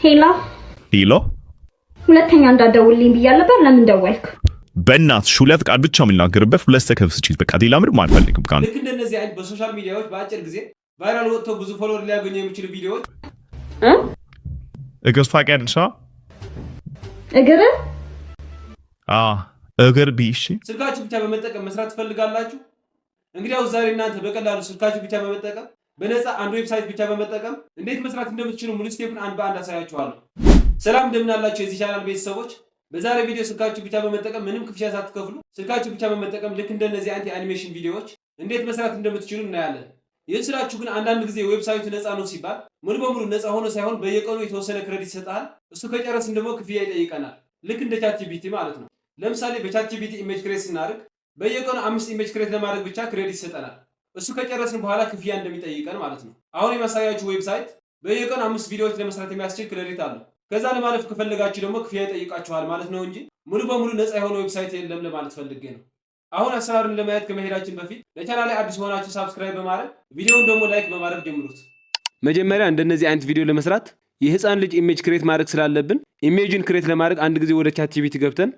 ሄሎ ሄሎ ሁለተኛ እንዳትደውልልኝ ብያለሁ ነበር። ለምን ደወልክ? በእናትሽ ሁለት ቃል ብቻ የምናገርበት ሁለት ሰከንድ ስጪኝ። በቃ ሌላ ምንም አልፈልግም። ካን ልክ እንደነዚህ አይነት በሶሻል ሚዲያዎች በአጭር ጊዜ ቫይራል ወጥተው ብዙ ፎሎወር ሊያገኙ የሚችሉ ቪዲዮዎች እግር ታውቂያለሽ? እግር እግር ቢሽ ስልካችሁ ብቻ በመጠቀም መስራት ትፈልጋላችሁ? እንግዲያው ዛሬ እናንተ በቀላሉ ስልካችሁ ብቻ በመጠቀም በነፃ አንድ ዌብሳይት ብቻ በመጠቀም እንዴት መስራት እንደምትችሉ ሙሉ ስቴፑን አንድ በአንድ አሳያችኋለሁ። ሰላም እንደምን አላችሁ የዚህ ቻናል ቤተሰቦች? በዛሬ ቪዲዮ ስልካችሁ ብቻ በመጠቀም ምንም ክፍያ ሳትከፍሉ ስልካችሁ ብቻ በመጠቀም ልክ እንደነዚህ አይነት የአኒሜሽን ቪዲዮዎች እንዴት መስራት እንደምትችሉ እናያለን። ይህን ስላችሁ ግን አንዳንድ ጊዜ ዌብሳይቱ ነፃ ነው ሲባል ሙሉ በሙሉ ነፃ ሆኖ ሳይሆን በየቀኑ የተወሰነ ክሬዲት ይሰጣል። እሱ ከጨረስን ደግሞ ክፍያ ይጠይቀናል። ልክ እንደ ቻትጂፒቲ ማለት ነው። ለምሳሌ በቻትጂፒቲ ኢሜጅ ክሬት ስናደርግ በየቀኑ 5 ኢሜጅ ክሬት ለማድረግ ብቻ ክሬዲት ይሰጠናል። እሱ ከጨረስን በኋላ ክፍያ እንደሚጠይቀን ማለት ነው። አሁን የማሳያችሁ ዌብሳይት በየቀኑ 5 ቪዲዮዎች ለመስራት የሚያስችል ክሬዲት አለው። ከዛ ለማለፍ ከፈለጋችሁ ደግሞ ክፍያ ይጠይቃችኋል ማለት ነው እንጂ ሙሉ በሙሉ ነፃ የሆነ ዌብሳይት የለም ለማለት ፈልጌ ነው። አሁን አሰራሩን ለማየት ከመሄዳችን በፊት ለቻናሌ አዲስ ሆናችሁ ሳብስክራይብ በማድረግ ቪዲዮውን ደግሞ ላይክ በማድረግ ጀምሩት። መጀመሪያ እንደነዚህ አይነት ቪዲዮ ለመስራት የህፃን ልጅ ኢሜጅ ክሬት ማድረግ ስላለብን ኢሜጅን ክሬት ለማድረግ አንድ ጊዜ ወደ ቻትጂፒቲ ገብተን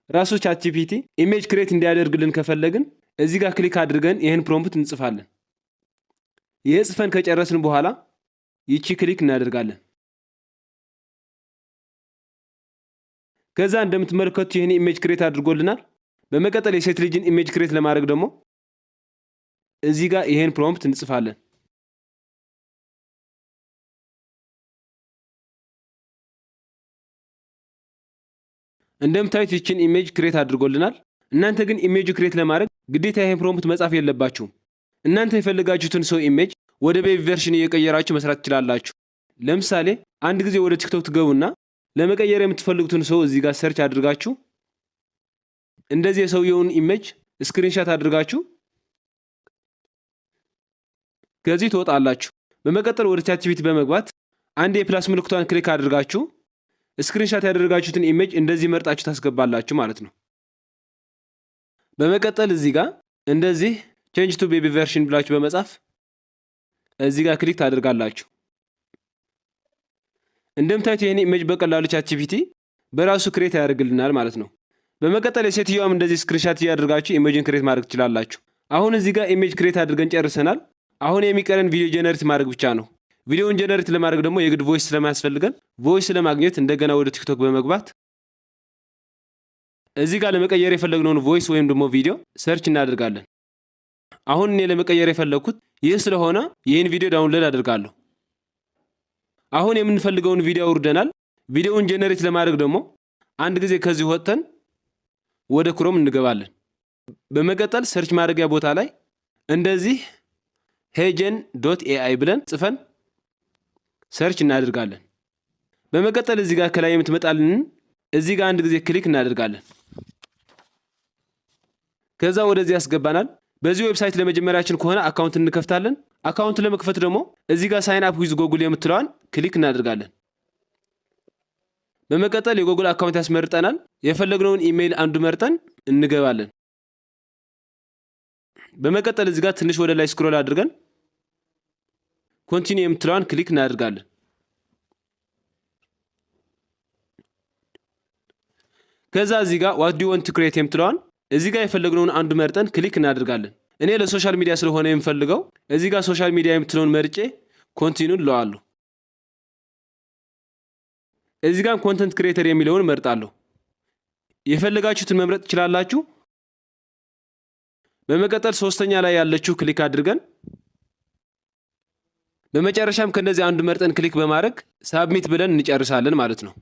ራሱ ቻትጂፒቲ ኢሜጅ ክሬት እንዲያደርግልን ከፈለግን እዚህ ጋር ክሊክ አድርገን ይህን ፕሮምፕት እንጽፋለን። ይህ ጽፈን ከጨረስን በኋላ ይቺ ክሊክ እናደርጋለን። ከዛ እንደምትመለከቱት ይህን ኢሜጅ ክሬት አድርጎልናል። በመቀጠል የሴት ልጅን ኢሜጅ ክሬት ለማድረግ ደግሞ እዚህ ጋር ይህን ፕሮምፕት እንጽፋለን። እንደምታዩት ይችን ኢሜጅ ክሬት አድርጎልናል። እናንተ ግን ኢሜጅ ክሬት ለማድረግ ግዴታ ይሄን ፕሮምፕት መጻፍ የለባችሁም። እናንተ የፈለጋችሁትን ሰው ኢሜጅ ወደ ቤቢ ቨርሽን እየቀየራችሁ መስራት ትችላላችሁ። ለምሳሌ አንድ ጊዜ ወደ ቲክቶክ ትገቡና ለመቀየር የምትፈልጉትን ሰው እዚህ ጋር ሰርች አድርጋችሁ እንደዚህ የሰውየውን ኢሜጅ ስክሪንሻት አድርጋችሁ ከዚህ ትወጣላችሁ። በመቀጠል ወደ ቻትጂፒቲ በመግባት አንድ የፕላስ ምልክቷን ክሊክ አድርጋችሁ ስክሪንሻት ያደረጋችሁትን ኢሜጅ እንደዚህ መርጣችሁ ታስገባላችሁ ማለት ነው። በመቀጠል እዚህ ጋር እንደዚህ ቼንጅ ቱ ቤቢ ቨርሽን ብላችሁ በመጻፍ እዚህ ጋር ክሊክ ታደርጋላችሁ። እንደምታዩት ይሄን ኢሜጅ በቀላሉ ቻትጂፒቲ በራሱ ክሬት ያደርግልናል ማለት ነው። በመቀጠል የሴትዮዋም እንደዚህ ስክሪንሻት እያደረጋችሁ ኢሜጅን ክሬት ማድረግ ትችላላችሁ። አሁን እዚህ ጋር ኢሜጅ ክሬት አድርገን ጨርሰናል። አሁን የሚቀረን ቪዲዮ ጀነሬት ማድረግ ብቻ ነው። ቪዲዮውን ጀነሬት ለማድረግ ደግሞ የግድ ቮይስ ስለማያስፈልገን ቮይስ ለማግኘት እንደገና ወደ ቲክቶክ በመግባት እዚህ ጋር ለመቀየር የፈለግነውን ቮይስ ወይም ደግሞ ቪዲዮ ሰርች እናደርጋለን። አሁን እኔ ለመቀየር የፈለግኩት ይህ ስለሆነ ይህን ቪዲዮ ዳውንሎድ አደርጋለሁ። አሁን የምንፈልገውን ቪዲዮ አውርደናል። ቪዲዮውን ጀነሬት ለማድረግ ደግሞ አንድ ጊዜ ከዚህ ወጥተን ወደ ክሮም እንገባለን። በመቀጠል ሰርች ማድረጊያ ቦታ ላይ እንደዚህ hejen.ai ብለን ጽፈን ሰርች እናደርጋለን። በመቀጠል እዚህ ጋር ከላይ የምትመጣልን እዚህ ጋር አንድ ጊዜ ክሊክ እናደርጋለን። ከዛ ወደዚህ ያስገባናል። በዚህ ዌብሳይት ለመጀመሪያችን ከሆነ አካውንት እንከፍታለን። አካውንት ለመክፈት ደግሞ እዚህ ጋር ሳይን አፕ ዊዝ ጎግል የምትለዋን ክሊክ እናደርጋለን። በመቀጠል የጎግል አካውንት ያስመርጠናል። የፈለግነውን ኢሜይል አንዱ መርጠን እንገባለን። በመቀጠል እዚህ ጋር ትንሽ ወደ ላይ ስክሮል አድርገን ኮንቲኒው የምትለዋን ክሊክ እናደርጋለን። ከዛ እዚህ ጋር ዋት ዱ ዩ ዋንት ቱ ክሬት የምትለዋን እዚህ ጋር የፈለግነውን አንዱ መርጠን ክሊክ እናደርጋለን። እኔ ለሶሻል ሚዲያ ስለሆነ የምፈልገው እዚህ ጋር ሶሻል ሚዲያ የምትለውን መርጬ ኮንቲኒው እለዋለሁ። እዚህ ጋር ኮንተንት ክሬተር የሚለውን መርጣለሁ። የፈለጋችሁትን መምረጥ ትችላላችሁ። በመቀጠል ሶስተኛ ላይ ያለችው ክሊክ አድርገን በመጨረሻም ከነዚህ አንዱ መርጠን ክሊክ በማድረግ ሳብሚት ብለን እንጨርሳለን ማለት ነው።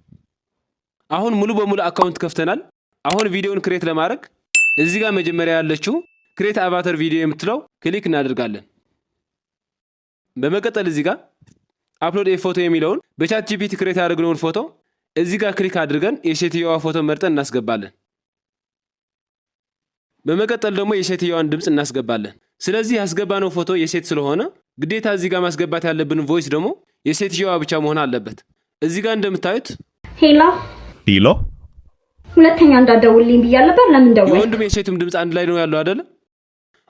አሁን ሙሉ በሙሉ አካውንት ከፍተናል። አሁን ቪዲዮውን ክሬት ለማድረግ እዚህ ጋር መጀመሪያ ያለችው ክሬት አቫተር ቪዲዮ የምትለው ክሊክ እናደርጋለን። በመቀጠል እዚህ ጋር አፕሎድ ፎቶ የሚለውን በቻትጂፒቲ ክሬት ያደረግነውን ፎቶ እዚህ ጋር ክሊክ አድርገን የሴትዮዋ ፎቶ መርጠን እናስገባለን። በመቀጠል ደግሞ የሴትዮዋን ድምፅ እናስገባለን። ስለዚህ ያስገባነው ፎቶ የሴት ስለሆነ ግዴታ እዚህ ጋር ማስገባት ያለብን ቮይስ ደግሞ የሴትዮዋ ብቻ መሆን አለበት። እዚህ ጋር እንደምታዩት ሄሎ ሄሎ ሁለተኛ እንዳትደውልልኝ ብያለሁ ነበር። ለምን ደወልክ? የወንዱም የሴቱም ድምፅ አንድ ላይ ነው ያለው አይደለ?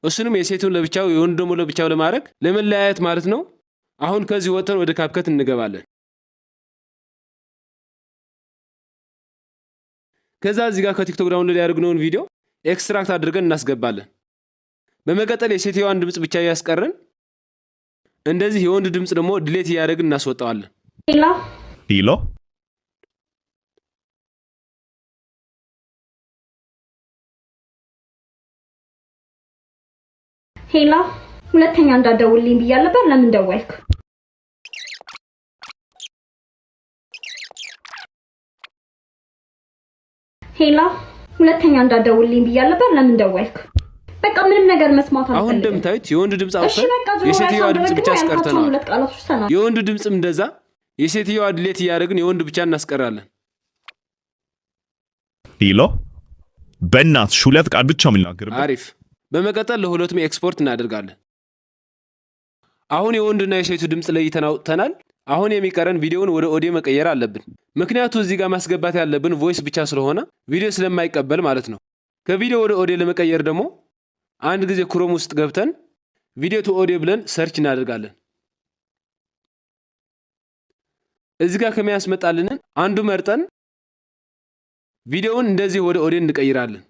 እሱንም የሴቱን ለብቻው የወንዱ ደግሞ ለብቻው ለማድረግ ለመለያየት ማለት ነው አሁን ከዚህ ወጥተን ወደ ካፕከት እንገባለን። ከዛ እዚህ ጋር ከቲክቶክ ዳውንሎድ ያደረግነውን ቪዲዮ ኤክስትራክት አድርገን እናስገባለን። በመቀጠል የሴትዮዋን ድምጽ ብቻ ያስቀረን እንደዚህ የወንድ ድምጽ ደግሞ ዲሌት ያደርግን እናስወጣዋለን። ሄሎ ሄላ ሁለተኛ እንዳደውልኝ ብያለሁ ነበር። ለምን ደወልክ? ሄላ ሁለተኛ እንዳደውልኝ ብያለሁ ነበር። ለምን ደወልክ? በቃ ምንም ነገር መስማት አልፈልግም። አሁን እንደምታዩት የወንድ ድምጽ አውጥተን የሴትዮዋ ድምጽ ብቻ አስቀርተናል። የወንድ ድምጽም እንደዛ የሴትዮዋ ዲሌት ያደርግን የወንድ ብቻ እናስቀራለን። ሄሎ በእናትሽ ሁለት ቃል ብቻ የምናገርበት። አሪፍ። በመቀጠል ለሁለቱም ኤክስፖርት እናደርጋለን። አሁን የወንድና የሴቱ ድምጽ ለይተን አውጥተናል። አሁን የሚቀረን ቪዲዮውን ወደ ኦዲዮ መቀየር አለብን። ምክንያቱም እዚህ ጋር ማስገባት ያለብን ቮይስ ብቻ ስለሆነ ቪዲዮ ስለማይቀበል ማለት ነው። ከቪዲዮ ወደ ኦዲዮ ለመቀየር ደግሞ አንድ ጊዜ ክሮም ውስጥ ገብተን ቪዲዮ ቱ ኦዲዮ ብለን ሰርች እናደርጋለን። እዚህ ጋር ከሚያስመጣልን አንዱ መርጠን ቪዲዮውን እንደዚህ ወደ ኦዲዮ እንቀይራለን።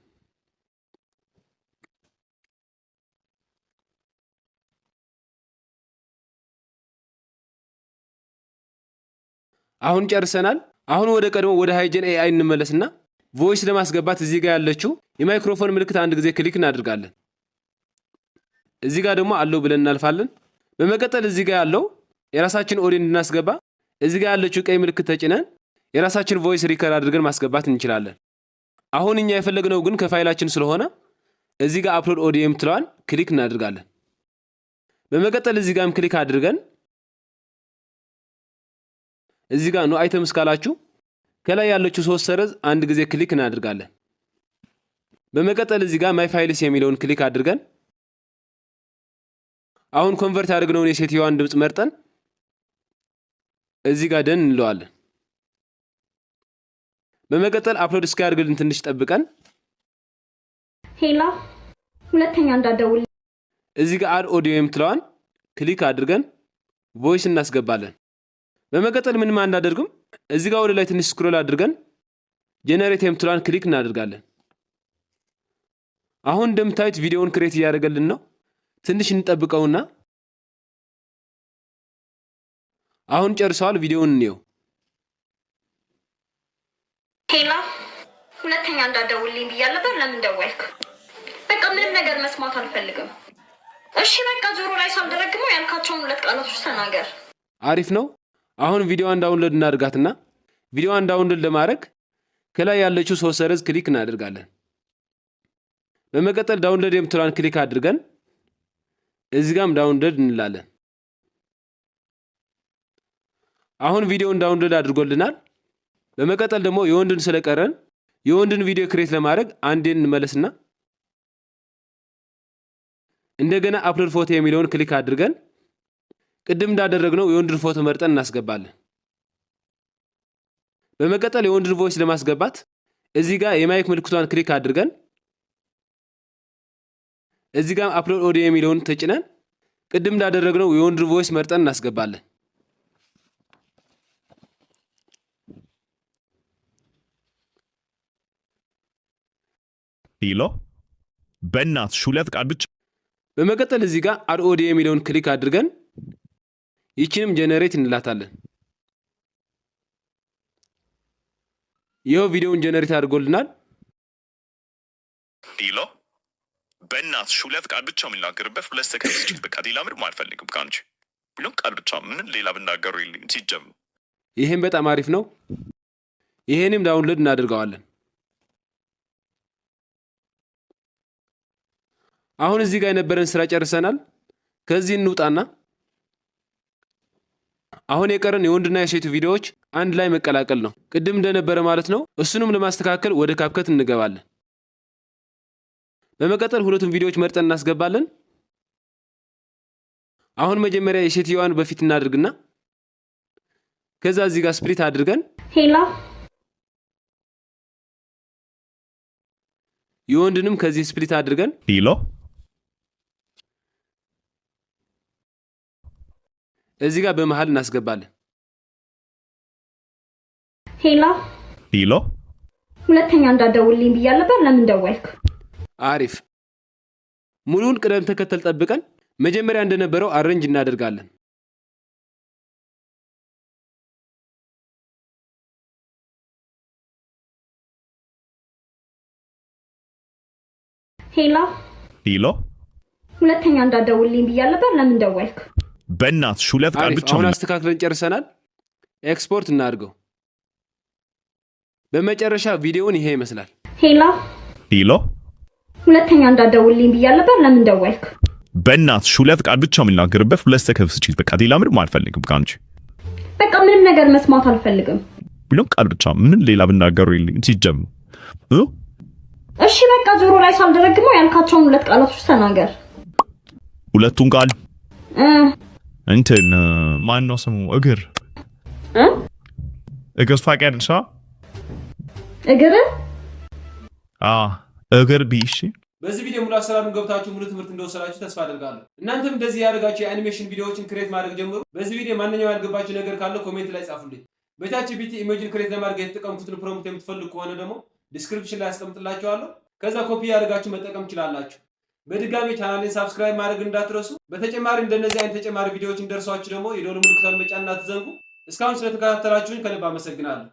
አሁን ጨርሰናል። አሁን ወደ ቀድሞ ወደ ሃይጀን ኤአይ እንመለስና ቮይስ ለማስገባት እዚህ ጋር ያለችው የማይክሮፎን ምልክት አንድ ጊዜ ክሊክ እናደርጋለን። እዚህ ጋር ደግሞ አለው ብለን እናልፋለን። በመቀጠል እዚህ ጋር ያለው የራሳችን ኦዲዮ እንድናስገባ እዚህ ጋር ያለችው ቀይ ምልክት ተጭነን የራሳችን ቮይስ ሪከርድ አድርገን ማስገባት እንችላለን። አሁን እኛ የፈለግነው ግን ከፋይላችን ስለሆነ እዚህ ጋር አፕሎድ ኦዲዮ የምትለዋን ክሊክ እናደርጋለን። በመቀጠል እዚህ ጋርም ክሊክ አድርገን እዚህ ጋር ነው አይተምስ ካላችሁ ከላይ ያለችው ሶስት ሰረዝ አንድ ጊዜ ክሊክ እናደርጋለን። በመቀጠል እዚህ ጋር ማይ ፋይልስ የሚለውን ክሊክ አድርገን አሁን ኮንቨርት ያደርግነውን የሴትዮዋን ድምጽ መርጠን እዚህ ጋር ደን እንለዋለን። በመቀጠል አፕሎድ እስኪያደርግልን ትንሽ ጠብቀን ሄላ ሁለተኛ እንዳደውል እዚህ ጋር አድ ኦዲዮ የምትለዋን ክሊክ አድርገን ቮይስ እናስገባለን። በመቀጠል ምንም እንዳደርግም እዚህ ጋር ወደ ላይ ትንሽ ስክሮል አድርገን ጄነሬት የምትለዋን ክሊክ እናደርጋለን። አሁን እንደምታዩት ቪዲዮውን ክሬት እያደረገልን ነው። ትንሽ እንጠብቀውና አሁን ጨርሰዋል። ቪዲዮውን እንየው። ሄላ ሁለተኛ እንዳደውልኝ ብያለሁ ነበር። ለምን ደወልክ? በቃ ምንም ነገር መስማት አልፈልግም። እሺ በቃ ጆሮ ላይ ሳልደረግመው ያልካቸውን ሁለት ቃላቶች ተናገር። አሪፍ ነው። አሁን ቪዲዮዋን ዳውንሎድ እናድርጋትና ቪዲዮዋን ዳውንሎድ ለማድረግ ከላይ ያለችው ሶስት ሰረዝ ክሊክ እናደርጋለን። በመቀጠል ዳውንሎድ የምትለዋን ክሊክ አድርገን እዚህ ጋርም ዳውንሎድ እንላለን። አሁን ቪዲዮውን ዳውንሎድ አድርጎልናል። በመቀጠል ደግሞ የወንድን ስለቀረን የወንድን ቪዲዮ ክሬት ለማድረግ አንዴን እንመለስና እንደገና አፕሎድ ፎቶ የሚለውን ክሊክ አድርገን ቅድም እንዳደረግነው የወንድን ፎቶ መርጠን እናስገባለን። በመቀጠል የወንድን ቮይስ ለማስገባት እዚህ ጋር የማይክ ምልክቷን ክሊክ አድርገን እዚህ ጋር አፕሎድ ኦዲዮ የሚለውን ተጭነን ቅድም እንዳደረግነው የወንድን ቮይስ መርጠን እናስገባለን። ሄሎ በእናትሽ ሁለት ቃል ብቻ። በመቀጠል እዚህ ጋር አድ ኦዲዮ የሚለውን ክሊክ አድርገን ይችንም ጄነሬት እንላታለን። ይኸው ቪዲዮውን ጄነሬት አድርጎልናል። ሄሎ በእናትሽ ሁለት ቃል ብቻ የምናገርበት ሁለት ሰከንድ ስጭት። በቃ ሌላ ምንም አልፈልግም ከአንቺ ብሎም ቃል ብቻ ምን ሌላ ብናገሩ የለኝም ሲጀምር። ይሄም በጣም አሪፍ ነው። ይሄንም ዳውንሎድ እናደርገዋለን። አሁን እዚህ ጋር የነበረን ስራ ጨርሰናል። ከዚህ እንውጣና አሁን የቀረን የወንድና የሴቱ ቪዲዮዎች አንድ ላይ መቀላቀል ነው። ቅድም እንደነበረ ማለት ነው። እሱንም ለማስተካከል ወደ ካፕከት እንገባለን። በመቀጠል ሁለቱም ቪዲዮዎች መርጠን እናስገባለን። አሁን መጀመሪያ የሴትዮዋን በፊት እናድርግና ከዛ እዚህ ጋር ስፕሊት አድርገን ሄላ የወንድንም ከዚህ ስፕሊት አድርገን ሄሎ እዚህ ጋር በመሃል እናስገባለን። ሄሎ ሄሎ፣ ሁለተኛ እንዳትደውልልኝ ብያለሁ ነበር። ለምን ደወልክ? አሪፍ። ሙሉውን ቅደም ተከተል ጠብቀን መጀመሪያ እንደነበረው አሬንጅ እናደርጋለን። ሄሎ ሄሎ፣ ሁለተኛ እንዳትደውልልኝ ብያለሁ ነበር። ለምን ደወልክ? በእናትሽ 2 ቃል አሪፍ። ብቻ አሁን አስተካክለን ጨርሰናል። ኤክስፖርት እናድርገው። በመጨረሻ ቪዲዮውን ይሄ ይመስላል። ሄሎ ሄሎ፣ ሁለተኛ እንዳትደውልልኝ ብያለሁ ነበር። ለምን ደወልክ? በእናትሽ 2 ቃል ብቻ የምናገርበት 2 ሰከንድ ስጪኝ። በቃ ሌላ ምንም አልፈልግም ካንቺ። በቃ ምንም ነገር መስማት አልፈልግም። ብሎም ቃል ብቻ ምን ሌላ ብናገሩ የለኝም ሲጀምሩ። እሺ በቃ ጆሮ ላይ ሳልደረግመው ያልካቸውን 2 ቃላቶች ተናገር። ሁለቱን ቃል እንትን ማን ነው ስሙ? እግር እግር ታውቂያለሽ? እግር እግር ቢሽ። በዚህ ቪዲዮ ሙሉ አሰራሩን ገብታችሁ ሙሉ ትምህርት እንደወሰዳችሁ ተስፋ አደርጋለሁ። እናንተም እንደዚህ ያደርጋችሁ የአኒሜሽን ቪዲዮዎችን ክሬት ማድረግ ጀምሩ። በዚህ ቪዲዮ ማንኛውም ያልገባችሁ ነገር ካለ ኮሜንት ላይ ጻፉልኝ። በቻትጂፒቲ ኢሜጅን ክሬት ለማድረግ የተጠቀምኩትን ፕሮምፕት የምትፈልጉ ከሆነ ደግሞ ዲስክሪፕሽን ላይ አስቀምጥላችኋለሁ። ከዛ ኮፒ ያደርጋችሁ መጠቀም ትችላላችሁ። በድጋሚ ቻናሌን ሳብስክራይብ ማድረግ እንዳትረሱ። በተጨማሪ እንደነዚህ አይነት ተጨማሪ ቪዲዮዎች እንደርሷችሁ ደግሞ የደወል ምልክቱን መጫን እንዳትዘንጉ። እስካሁን ስለተከታተላችሁኝ ከልብ አመሰግናለሁ።